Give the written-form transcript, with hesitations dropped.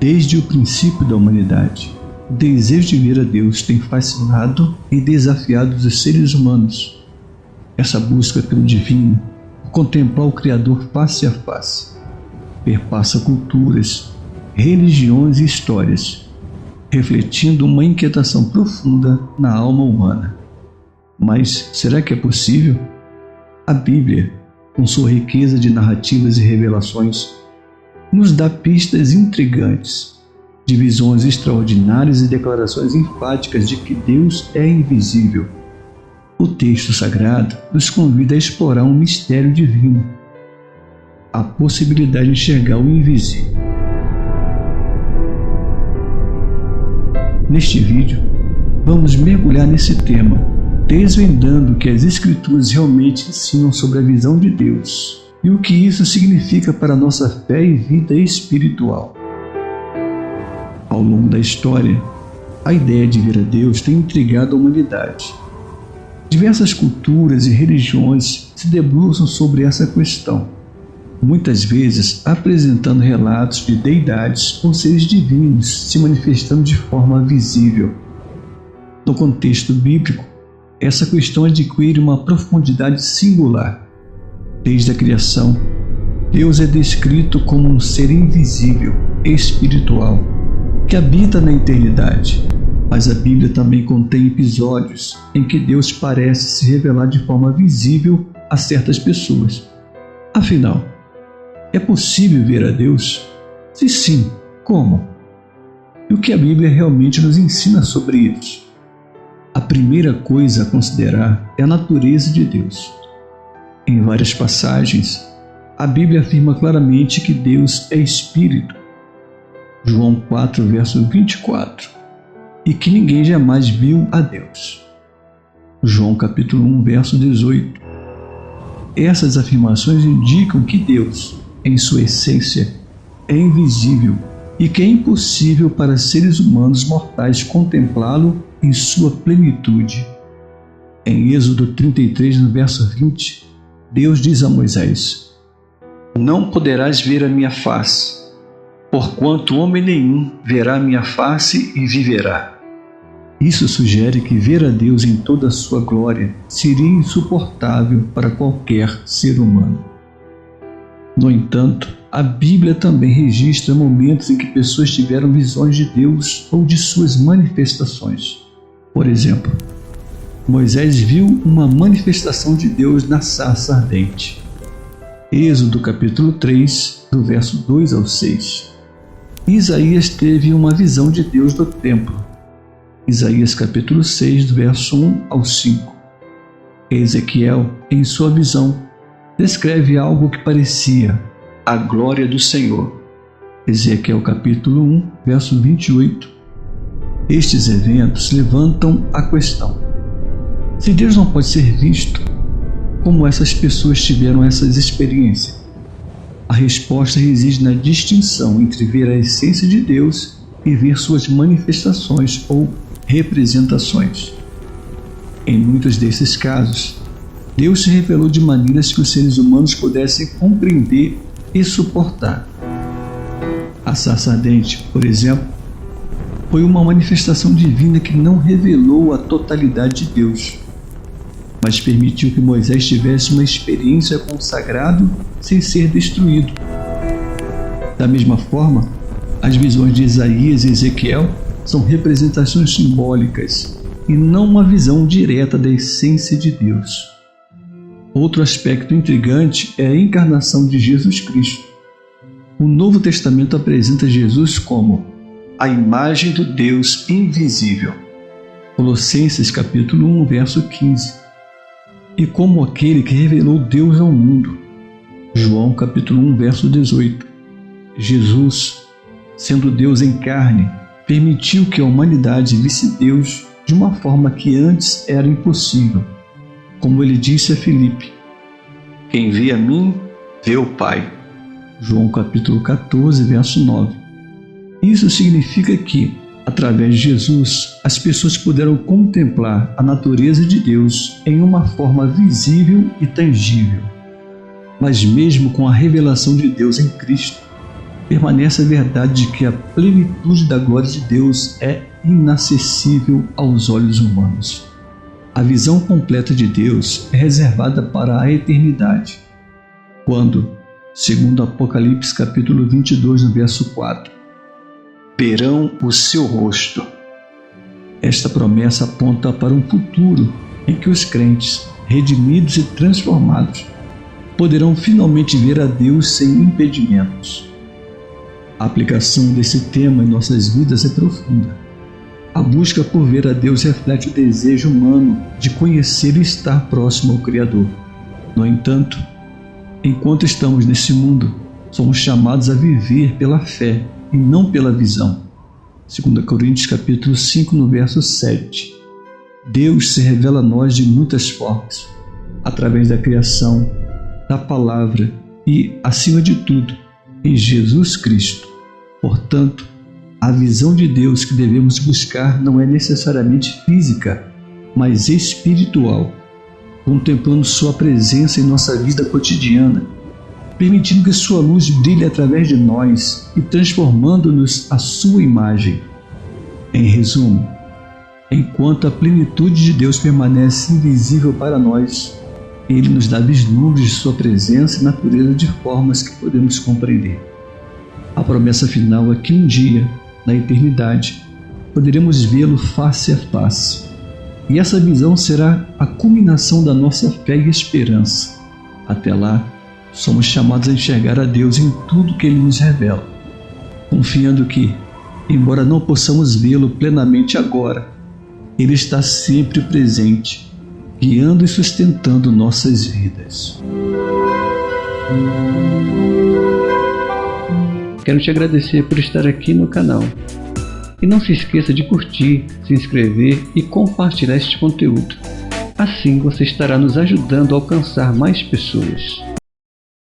Desde o princípio da humanidade, o desejo de ver a Deus tem fascinado e desafiado os seres humanos. Essa busca pelo divino, por contemplar o Criador face a face, perpassa culturas, religiões e histórias, refletindo uma inquietação profunda na alma humana. Mas será que é possível? A Bíblia, com sua riqueza de narrativas e revelações, nos dá pistas intrigantes, de visões extraordinárias e declarações enfáticas de que Deus é invisível. O texto sagrado nos convida a explorar um mistério divino, a possibilidade de enxergar o invisível. Neste vídeo, vamos mergulhar nesse tema, desvendando o que as Escrituras realmente ensinam sobre a visão de Deus e o que isso significa para a nossa fé e vida espiritual. Ao longo da história, a ideia de ver a Deus tem intrigado a humanidade. Diversas culturas e religiões se debruçam sobre essa questão, muitas vezes apresentando relatos de deidades ou seres divinos se manifestando de forma visível. No contexto bíblico, essa questão adquire uma profundidade singular. Desde a criação, Deus é descrito como um ser invisível, espiritual, que habita na eternidade. Mas a Bíblia também contém episódios em que Deus parece se revelar de forma visível a certas pessoas. Afinal, é possível ver a Deus? Se sim, como? E o que a Bíblia realmente nos ensina sobre isso? A primeira coisa a considerar é a natureza de Deus. Em várias passagens, a Bíblia afirma claramente que Deus é Espírito. João 4, verso 24. E que ninguém jamais viu a Deus. João capítulo 1, verso 18. Essas afirmações indicam que Deus, em sua essência, é invisível e que é impossível para seres humanos mortais contemplá-lo em sua plenitude. Em Êxodo 33, no verso 20, Deus diz a Moisés: "Não poderás ver a minha face, porquanto homem nenhum verá a minha face e viverá." Isso sugere que ver a Deus em toda a sua glória seria insuportável para qualquer ser humano. No entanto, a Bíblia também registra momentos em que pessoas tiveram visões de Deus ou de suas manifestações. Por exemplo, Moisés viu uma manifestação de Deus na sarça ardente. Êxodo capítulo 3, do verso 2 ao 6. Isaías teve uma visão de Deus no templo. Isaías capítulo 6, do verso 1 ao 5. Ezequiel, em sua visão, descreve algo que parecia a glória do Senhor. Ezequiel capítulo 1, verso 28. Estes eventos levantam a questão: se Deus não pode ser visto, como essas pessoas tiveram essas experiências? A resposta reside na distinção entre ver a essência de Deus e ver suas manifestações ou representações. Em muitos desses casos, Deus se revelou de maneiras que os seres humanos pudessem compreender e suportar. A sarça ardente, por exemplo, foi uma manifestação divina que não revelou a totalidade de Deus, mas permitiu que Moisés tivesse uma experiência com o sagrado sem ser destruído. Da mesma forma, as visões de Isaías e Ezequiel são representações simbólicas e não uma visão direta da essência de Deus. Outro aspecto intrigante é a encarnação de Jesus Cristo. O Novo Testamento apresenta Jesus como a imagem do Deus invisível. Colossenses capítulo 1, verso 15. E como aquele que revelou Deus ao mundo. João capítulo 1, verso 18. Jesus, sendo Deus em carne, permitiu que a humanidade visse Deus de uma forma que antes era impossível. Como ele disse a Filipe: "Quem vê a mim, vê o Pai." João capítulo 14, verso 9. Isso significa que, através de Jesus, as pessoas puderam contemplar a natureza de Deus em uma forma visível e tangível. Mas mesmo com a revelação de Deus em Cristo, permanece a verdade de que a plenitude da glória de Deus é inacessível aos olhos humanos. A visão completa de Deus é reservada para a eternidade, quando, segundo Apocalipse capítulo 22, no verso 4, verão o seu rosto. Esta promessa aponta para um futuro em que os crentes, redimidos e transformados, poderão finalmente ver a Deus sem impedimentos. A aplicação desse tema em nossas vidas é profunda. A busca por ver a Deus reflete o desejo humano de conhecer e estar próximo ao Criador. No entanto, enquanto estamos nesse mundo, somos chamados a viver pela fé e não pela visão. 2 Coríntios capítulo 5, no verso 7. Deus se revela a nós de muitas formas, através da criação, da palavra e, acima de tudo, em Jesus Cristo. Portanto, a visão de Deus que devemos buscar não é necessariamente física, mas espiritual, contemplando Sua presença em nossa vida cotidiana, permitindo que Sua luz brilhe através de nós e transformando-nos à Sua imagem. Em resumo, enquanto a plenitude de Deus permanece invisível para nós, Ele nos dá vislumbres de Sua presença e natureza de formas que podemos compreender. A promessa final é que um dia, na eternidade, poderemos vê-lo face a face. E essa visão será a culminação da nossa fé e esperança. Até lá, somos chamados a enxergar a Deus em tudo que Ele nos revela, confiando que, embora não possamos vê-lo plenamente agora, Ele está sempre presente, guiando e sustentando nossas vidas. Quero te agradecer por estar aqui no canal. E não se esqueça de curtir, se inscrever e compartilhar este conteúdo. Assim você estará nos ajudando a alcançar mais pessoas.